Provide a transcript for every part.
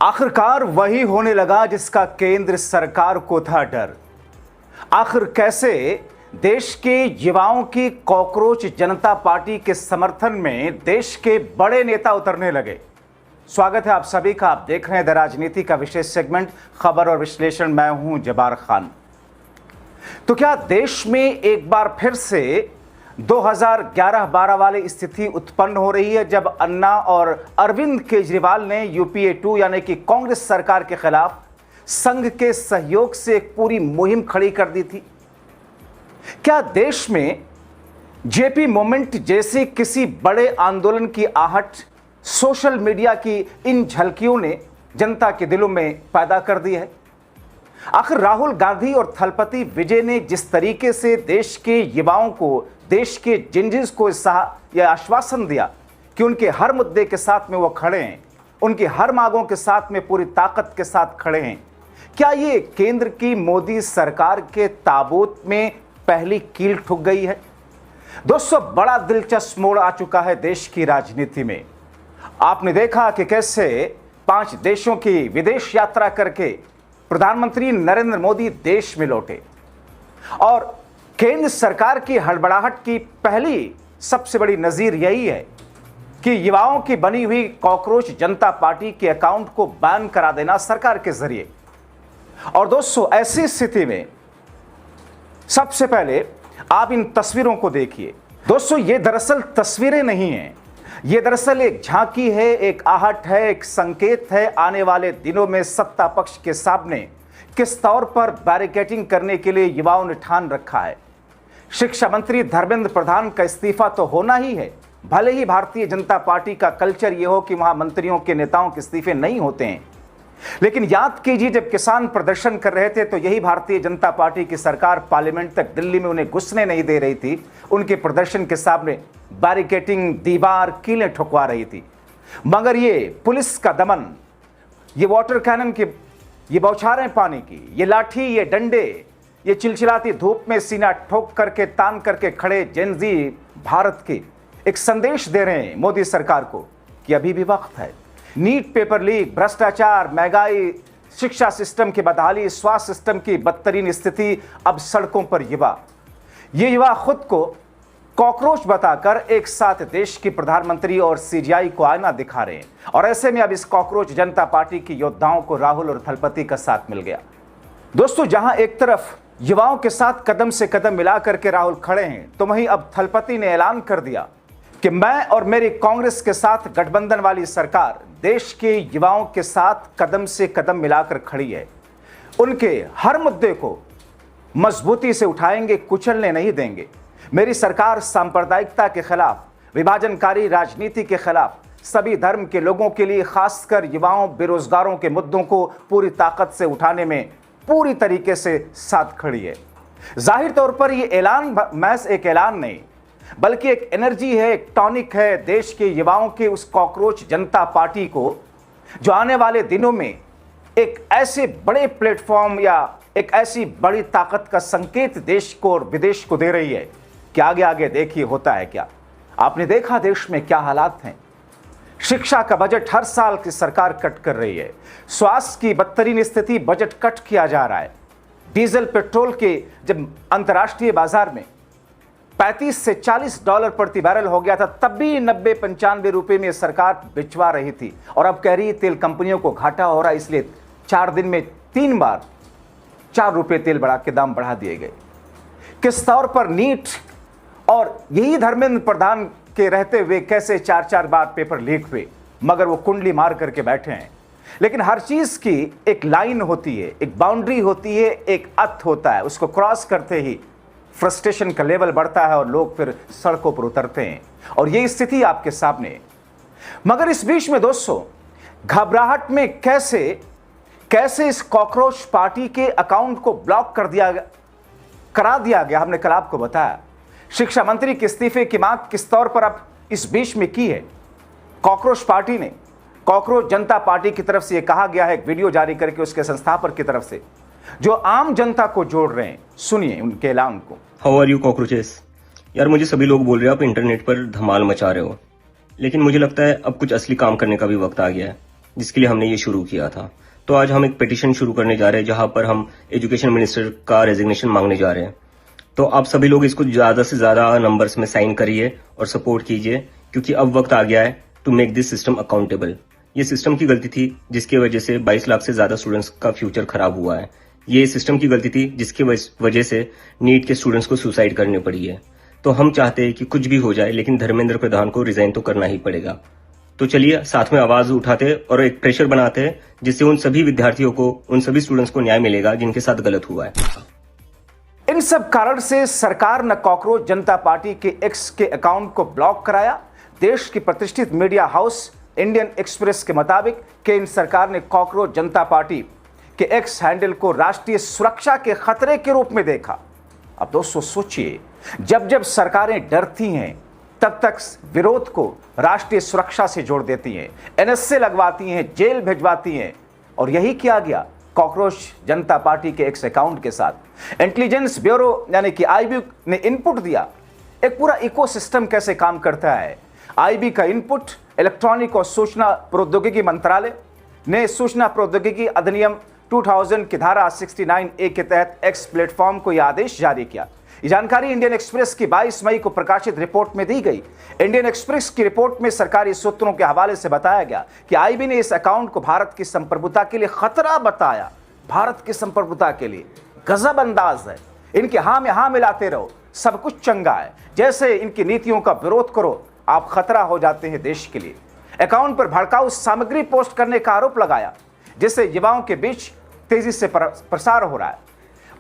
आखिरकार वही होने लगा जिसका केंद्र सरकार को था डर। आखिर कैसे देश के युवाओं की कॉकरोच जनता पार्टी के समर्थन में देश के बड़े नेता उतरने लगे। स्वागत है आप सभी का। आप देख रहे हैं द राजनीति का विशेष सेगमेंट खबर और विश्लेषण। मैं हूं जबार खान। तो क्या देश में एक बार फिर से 2011-12 वाली स्थिति उत्पन्न हो रही है, जब अन्ना और अरविंद केजरीवाल ने यूपीए 2 यानी कि कांग्रेस सरकार के खिलाफ संघ के सहयोग से एक पूरी मुहिम खड़ी कर दी थी? क्या देश में जेपी मूवमेंट जैसे किसी बड़े आंदोलन की आहट सोशल मीडिया की इन झलकियों ने जनता के दिलों में पैदा कर दी है? आखिर राहुल गांधी और थलपति विजय ने जिस तरीके से देश के युवाओं को, देश के जिंजिस को यह आश्वासन दिया कि उनके हर मुद्दे के साथ में वो खड़े हैं, उनकी हर मांगों के साथ में पूरी ताकत के साथ खड़े हैं, क्या ये केंद्र की मोदी सरकार के ताबूत में पहली कील ठुक गई है? दोस्तों, बड़ा दिलचस्प मोड़ आ चुका है देश की राजनीति में। आपने देखा कि कैसे 5 देशों की विदेश यात्रा करके प्रधानमंत्री नरेंद्र मोदी देश में लौटे और केंद्र सरकार की हड़बड़ाहट की पहली सबसे बड़ी नजीर यही है कि युवाओं की बनी हुई कॉकरोच जनता पार्टी के अकाउंट को बैन करा देना सरकार के जरिए। और दोस्तों, ऐसी स्थिति में सबसे पहले आप इन तस्वीरों को देखिए। दोस्तों, ये दरअसल तस्वीरें नहीं हैं, ये दरअसल एक झांकी है, एक आहट है, एक संकेत है आने वाले दिनों में सत्ता पक्ष के सामने किस तौर पर बैरिकेडिंग करने के लिए युवाओं ने ठान रखा है। शिक्षा मंत्री धर्मेंद्र प्रधान का इस्तीफा तो होना ही है, भले ही भारतीय जनता पार्टी का कल्चर यह हो कि वहां मंत्रियों के, नेताओं के इस्तीफे नहीं होते हैं। लेकिन याद कीजिए, जब किसान प्रदर्शन कर रहे थे तो यही भारतीय जनता पार्टी की सरकार पार्लियामेंट तक दिल्ली में उन्हें घुसने नहीं दे रही थी। उनके प्रदर्शन के सामने बैरिकेडिंग, दीवार, कीलें ठुकवा रही थी। मगर ये पुलिस का दमन, ये वाटर कैनन की ये बौछारें पानी की, ये लाठी, ये डंडे, ये चिलचिलाती धूप में सीना ठोक करके, तान करके खड़े जेनजी भारत के एक संदेश दे रहे हैं मोदी सरकार को कि अभी भी वक्त है। नीट पेपर लीक, भ्रष्टाचार, महंगाई, शिक्षा सिस्टम की बदहाली, स्वास्थ्य सिस्टम की बदतरीन स्थिति, अब सड़कों पर ये युवा खुद को कॉकरोच बताकर एक साथ देश की प्रधानमंत्री और सीजीआई को आईना दिखा रहे हैं। और ऐसे में अब इस कॉकरोच जनता पार्टी की योद्धाओं को राहुल और थलपति का साथ मिल गया। दोस्तों, जहां एक तरफ युवाओं के साथ कदम से कदम मिला करके राहुल खड़े हैं, तो वहीं अब थलपति ने ऐलान कर दिया कि मैं और मेरी कांग्रेस के साथ गठबंधन वाली सरकार देश के युवाओं के साथ कदम से कदम मिलाकर खड़ी है। उनके हर मुद्दे को मजबूती से उठाएंगे, कुचलने नहीं देंगे। मेरी सरकार सांप्रदायिकता के खिलाफ, विभाजनकारी राजनीति के खिलाफ, सभी धर्म के लोगों के लिए, खासकर युवाओं, बेरोजगारों के मुद्दों को पूरी ताकत से उठाने में पूरी तरीके से साथ खड़ी है। जाहिर तौर पर यह ऐलान महज एक ऐलान नहीं, बल्कि एक एनर्जी है, एक टॉनिक है देश के युवाओं के उस कॉकरोच जनता पार्टी को, जो आने वाले दिनों में एक ऐसे बड़े प्लेटफॉर्म या एक ऐसी बड़ी ताकत का संकेत देश को और विदेश को दे रही है कि आगे आगे देखिए होता है क्या। आपने देखा देश में क्या हालात हैं। शिक्षा का बजट हर साल की सरकार कट कर रही है। स्वास्थ्य की बदतरीन स्थिति, बजट कट किया जा रहा है। डीजल पेट्रोल के जब अंतर्राष्ट्रीय बाजार में 35 से $40 प्रति बैरल हो गया था, तब भी 90-95 रुपए में सरकार बिचवा रही थी। और अब कह रही है तेल कंपनियों को घाटा हो रहा है, इसलिए 4 दिन में 3 बार 4 रुपए तेल बढ़ा के दाम बढ़ा दिए गए। किस तौर पर नीट और यही धर्मेंद्र प्रधान के रहते हुए कैसे 4-4 बार पेपर लीक हुए, मगर वो कुंडली मार करके बैठे हैं। लेकिन हर चीज की एक लाइन होती है, एक बाउंड्री होती है, एक अर्थ होता है। उसको क्रॉस करते ही फ्रस्ट्रेशन का लेवल बढ़ता है और लोग फिर सड़कों पर उतरते हैं। और ये स्थिति आपके सामने है। मगर इस बीच में दोस्तों, घबराहट में कैसे इस कॉकरोच पार्टी के अकाउंट को ब्लॉक करा दिया गया। हमने कल आपको बताया शिक्षा मंत्री के इस्तीफे की मांग किस तौर पर अब इस बीच में की है। कॉकरोच पार्टी ने, कॉकरोच जनता पार्टी की तरफ से यह कहा गया है, एक वीडियो जारी करके उसके संस्थापक की तरफ से, जो आम जनता को जोड़ रहे हैं। सुनिए उनके ऐलान को। How are you cockroaches? यार, मुझे सभी लोग बोल रहे हैं आप इंटरनेट पर धमाल मचा रहे हो, लेकिन मुझे लगता है अब कुछ असली काम करने का भी वक्त आ गया है। जिसके लिए हमने ये शुरू किया था। तो आज हम एक पिटीशन शुरू करने जा रहे हैं जहां पर हम एजुकेशन मिनिस्टर का रेजिग्नेशन मांगने जा रहे हैं। तो आप सभी लोग इसको ज्यादा से ज्यादा नंबर्स में साइन करिए और सपोर्ट कीजिए, क्योंकि अब वक्त आ गया है to make this system accountable. ये सिस्टम की गलती थी जिसकी वजह से 22 लाख से ज्यादा स्टूडेंट्स का फ्यूचर खराब हुआ है। ये सिस्टम की गलती थी जिसकी वजह से नीट के स्टूडेंट्स को सुसाइड करनी पड़ी है। तो हम चाहते हैं कि कुछ भी हो जाए, लेकिन धर्मेंद्र प्रधान को रिजाइन तो करना ही पड़ेगा। तो चलिए साथ में आवाज उठाते और एक प्रेशर बनाते हैं, जिससे उन सभी विद्यार्थियों को, उन सभी स्टूडेंट्स को न्याय मिलेगा जिनके साथ गलत हुआ है। इन सब कारण से सरकार ने कॉकरोच जनता पार्टी के एक्स के अकाउंट को ब्लॉक कराया। देश की प्रतिष्ठित मीडिया हाउस इंडियन एक्सप्रेस के मुताबिक केंद्र सरकार ने कॉकरोच जनता पार्टी के एक्स हैंडल को राष्ट्रीय सुरक्षा के खतरे के रूप में देखा। अब दोस्तों सोचिए, जब जब सरकारें डरती हैं तब तक विरोध को राष्ट्रीय सुरक्षा से जोड़ देती हैं, एनएसए लगवाती हैं, जेल भिजवाती हैं, और यही किया गया कॉकरोच जनता पार्टी के एक्स अकाउंट के साथ। इंटेलिजेंस ब्यूरो यानी कि आईबी ने इनपुट दिया, एक पूरा इकोसिस्टम कैसे काम करता है। आईबी का इनपुट, इलेक्ट्रॉनिक और सूचना प्रौद्योगिकी मंत्रालय ने सूचना प्रौद्योगिकी अधिनियम 2000 की धारा 69A के तहत एक्स प्लेटफॉर्म को यह आदेश जारी किया। ये जानकारी इंडियन एक्सप्रेस की 22 मई को प्रकाशित रिपोर्ट में दी गई। इंडियन एक्सप्रेस की रिपोर्ट में सरकारी सूत्रों के हवाले से बताया गया कि आईबी ने इस अकाउंट को भारत की संप्रभुता के लिए खतरा बताया। भारत की संप्रभुता के लिए गजब अंदाज है। इनके हाँ में हाँ मिलाते रहो, सब कुछ चंगा है, जैसे इनकी नीतियों का विरोध करो आप खतरा हो जाते हैं देश के लिए। अकाउंट पर भड़काऊ सामग्री पोस्ट करने का आरोप लगाया, जिससे युवाओं के बीच तेजी से प्रसार हो रहा है।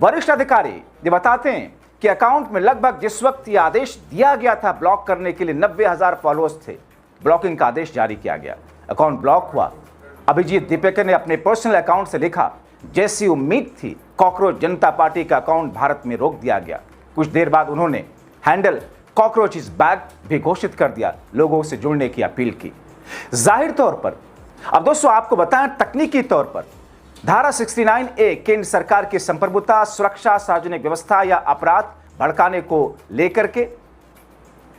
वरिष्ठ अधिकारी ये बताते हैं कि अकाउंट में लगभग जिस वक्त यह आदेश दिया गया था ब्लॉक करने के लिए 90,000 फॉलोअर्स थे। ब्लॉकिंग का आदेश जारी किया गया, अकाउंट ब्लॉक हुआ। अभिजीत दीपेकर ने अपने पर्सनल अकाउंट से लिखा, जैसी उम्मीद थी कॉकरोच जनता पार्टी का अकाउंट भारत में रोक दिया गया। कुछ देर बाद उन्होंने हैंडल कॉकरोच इज बैक भी घोषित कर दिया, लोगों से जुड़ने की अपील की। जाहिर तौर पर अब दोस्तों आपको बताएं, तकनीकी तौर पर धारा 69A केंद्र सरकार की संप्रभुता, सुरक्षा, सार्वजनिक व्यवस्था या अपराध भड़काने को लेकर के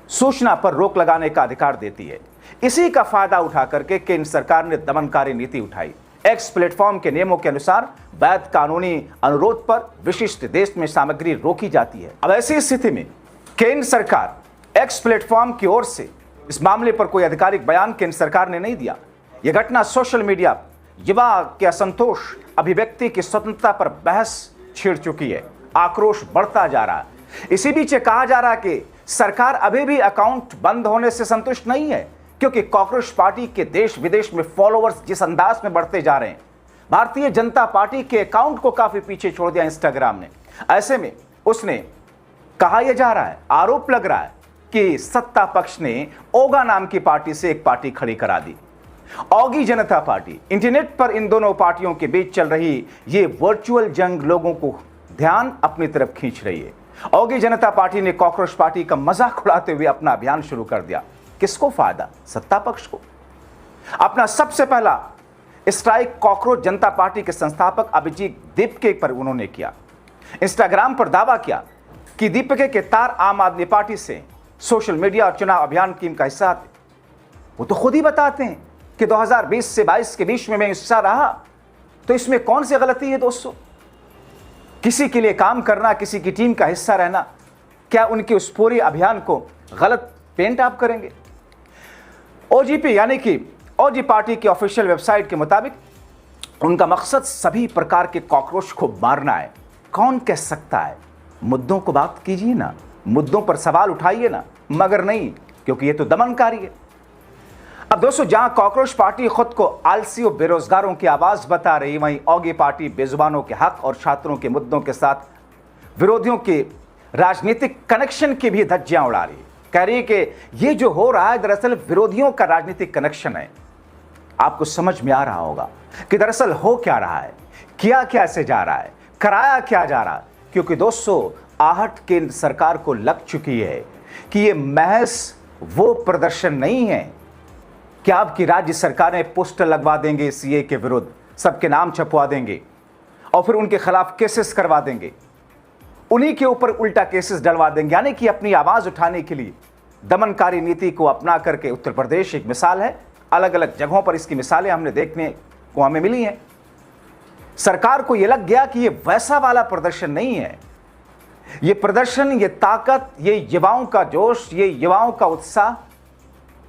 सूचना पर रोक लगाने का अधिकार देती है। इसी का फायदा उठा करके केंद्र सरकार ने दमनकारी नीति उठाई। एक्स प्लेटफॉर्म के नियमों के अनुसार वैध कानूनी अनुरोध पर विशिष्ट देश में सामग्री रोकी जाती है। अब ऐसी स्थिति में केंद्र सरकार एक्स प्लेटफॉर्म की ओर से इस मामले पर कोई आधिकारिक बयान केंद्र सरकार ने नहीं दिया। यह घटना सोशल मीडिया युवा के असंतोष, अभिव्यक्ति की स्वतंत्रता पर बहस छेड़ चुकी है। आक्रोश बढ़ता जा रहा है। इसी बीच कहा जा रहा है कि सरकार अभी भी अकाउंट बंद होने से संतुष्ट नहीं है, क्योंकि कॉकरोच पार्टी के देश विदेश में फॉलोअर्स जिस अंदाज में बढ़ते जा रहे हैं, भारतीय जनता पार्टी के अकाउंट को काफी पीछे छोड़ दिया इंस्टाग्राम ने। ऐसे में उसने कहा यह जा रहा है, आरोप लग रहा है कि सत्ता पक्ष ने ओगा नाम की पार्टी से एक पार्टी खड़ी करा दी, औगी जनता पार्टी। इंटरनेट पर इन दोनों पार्टियों के बीच चल रही ये वर्चुअल जंग लोगों को ध्यान अपनी तरफ खींच रही है। औगी जनता पार्टी ने कॉकरोच पार्टी का मजाक उड़ाते हुए अपना अभियान शुरू कर दिया। किसको फायदा? सत्ता पक्ष को। अपना सबसे पहला स्ट्राइक कॉकरोच जनता पार्टी के संस्थापक अभिजीत दीपेकर पर उन्होंने किया। इंस्टाग्राम पर दावा किया कि दीपेकर के तार आम आदमी पार्टी से सोशल मीडिया और चुनाव अभियान टीम का हिस्सा थे। वो तो खुद ही बताते हैं कि 2020 से 22 के बीच में मैं हिस्सा रहा, तो इसमें कौन सी गलती है दोस्तों? किसी के लिए काम करना, किसी की टीम का हिस्सा रहना, क्या उनके उस पूरे अभियान को गलत पेंट आप करेंगे? ओजीपी यानी कि ओजी पार्टी की ऑफिशियल वेबसाइट के मुताबिक उनका मकसद सभी प्रकार के कॉकरोच को मारना है। कौन कह सकता है? मुद्दों को बात कीजिए ना, मुद्दों पर सवाल उठाइए ना, मगर नहीं, क्योंकि ये तो दमनकारी है। अब दोस्तों, जहां कॉकरोच पार्टी खुद को आलसी और बेरोजगारों की आवाज बता रही, वहीं औगी पार्टी बेजुबानों के हक और छात्रों के मुद्दों के साथ विरोधियों के राजनीतिक कनेक्शन की भी धज्जियां उड़ा रही है। कह रही है कि ये जो हो रहा है दरअसल विरोधियों का राजनीतिक कनेक्शन है। आपको समझ में आ रहा होगा कि दरअसल हो क्या रहा है, किया कैसे जा रहा है, कराया क्या जा रहा है, क्योंकि दोस्तों आहट केंद्र सरकार को लग चुकी है कि ये महज वो प्रदर्शन नहीं है कि आपकी राज्य सरकारें पोस्टर लगवा देंगे सीए के विरुद्ध, सबके नाम छपवा देंगे और फिर उनके खिलाफ केसेस करवा देंगे, उन्हीं के ऊपर उल्टा केसेस डलवा देंगे। यानी कि अपनी आवाज उठाने के लिए दमनकारी नीति को अपना करके उत्तर प्रदेश एक मिसाल है, अलग अलग जगहों पर इसकी मिसालें हमने देखने को हमें मिली हैं। सरकार को यह लग गया कि यह वैसा वाला प्रदर्शन नहीं है। यह प्रदर्शन, यह ताकत, ये युवाओं का जोश, ये युवाओं का उत्साह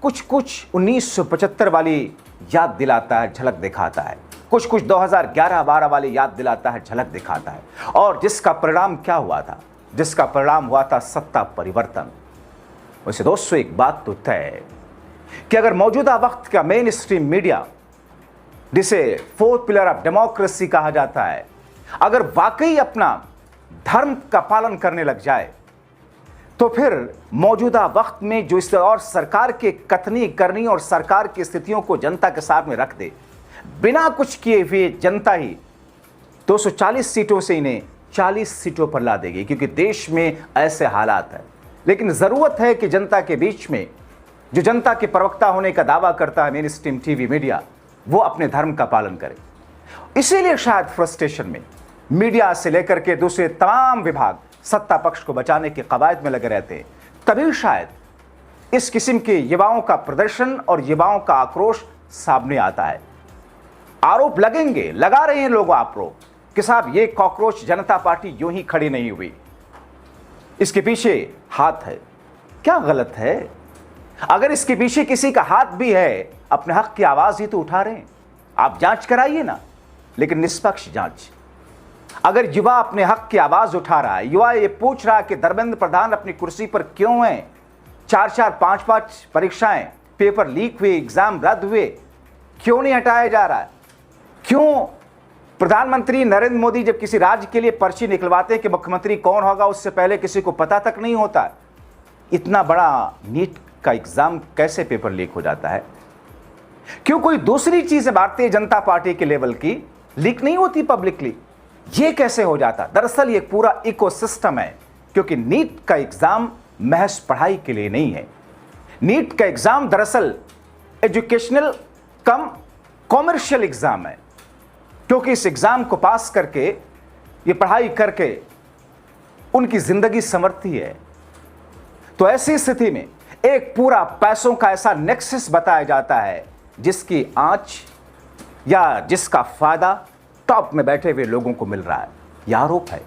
कुछ कुछ 1975 वाली याद दिलाता है, झलक दिखाता है। कुछ कुछ 2011-12 वाली याद दिलाता है, झलक दिखाता है। और जिसका परिणाम क्या हुआ था? जिसका परिणाम हुआ था सत्ता परिवर्तन। वैसे दोस्तों, एक बात तो तय है कि अगर मौजूदा वक्त का मेन स्ट्रीम मीडिया, जिसे फोर्थ पिलर ऑफ डेमोक्रेसी कहा जाता है, अगर वाकई अपना धर्म का पालन करने लग जाए, तो फिर मौजूदा वक्त में जो इस और सरकार के कथनी करनी और सरकार की स्थितियों को जनता के सामने रख दे, बिना कुछ किए हुए जनता ही 240 सीटों से इन्हें 40 सीटों पर ला देगी, क्योंकि देश में ऐसे हालात हैं। लेकिन जरूरत है कि जनता के बीच में जो जनता के प्रवक्ता होने का दावा करता है मेन स्ट्रीम टीवी मीडिया, वो अपने धर्म का पालन करे। इसीलिए शायद फ्रस्ट्रेशन में मीडिया से लेकर के दूसरे तमाम विभाग सत्ता पक्ष को बचाने के कवायद में लगे रहते हैं। तभी शायद इस किस्म के युवाओं का प्रदर्शन और युवाओं का आक्रोश सामने आता है। आरोप लगेंगे, लगा रहे हैं लोग आरोप कि साहब ये कॉकरोच जनता पार्टी यूं ही खड़ी नहीं हुई, इसके पीछे हाथ है। क्या गलत है? अगर इसके पीछे किसी का हाथ भी है, अपने हक की आवाज ही तो उठा रहे हैं। आप जांच कराइए ना, लेकिन निष्पक्ष जांच। अगर युवा अपने हक की आवाज उठा रहा है, युवा ये पूछ रहा है कि धर्मेंद्र प्रधान अपनी कुर्सी पर क्यों हैं, 4-4, 5-5 परीक्षाएं, पेपर लीक हुए, एग्जाम रद्द हुए, क्यों नहीं हटाया जा रहा है? क्यों प्रधानमंत्री नरेंद्र मोदी जब किसी राज्य के लिए पर्ची निकलवाते हैं कि मुख्यमंत्री कौन होगा, उससे पहले किसी को पता तक नहीं होता? इतना बड़ा नीट का एग्जाम कैसे पेपर लीक हो जाता है? क्यों कोई दूसरी चीजें भारतीय जनता पार्टी के लेवल की लीक नहीं होती पब्लिकली? ये कैसे हो जाता? दरअसल ये पूरा इकोसिस्टम है, क्योंकि नीट का एग्जाम महज पढ़ाई के लिए नहीं है। नीट का एग्जाम दरअसल एजुकेशनल कम कॉमर्शियल एग्जाम है, क्योंकि इस एग्जाम को पास करके, ये पढ़ाई करके उनकी जिंदगी संवरती है। तो ऐसी स्थिति में एक पूरा पैसों का ऐसा नेक्सस बताया जाता है जिसकी आंच या जिसका फायदा टॉप में बैठे हुए लोगों को मिल रहा है, यह आरोप है।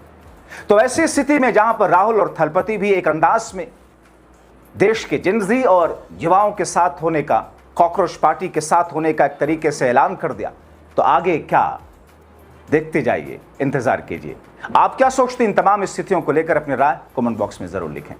तो ऐसी स्थिति में जहां पर राहुल और थलपति भी एक अंदाज में देश के जिंदगी और युवाओं के साथ होने का, कॉकरोच पार्टी के साथ होने का एक तरीके से ऐलान कर दिया, तो आगे क्या? देखते जाइए, इंतजार कीजिए। आप क्या सोचते हैं इन तमाम स्थितियों को लेकर? अपनी राय कमेंट बॉक्स में जरूर लिखें।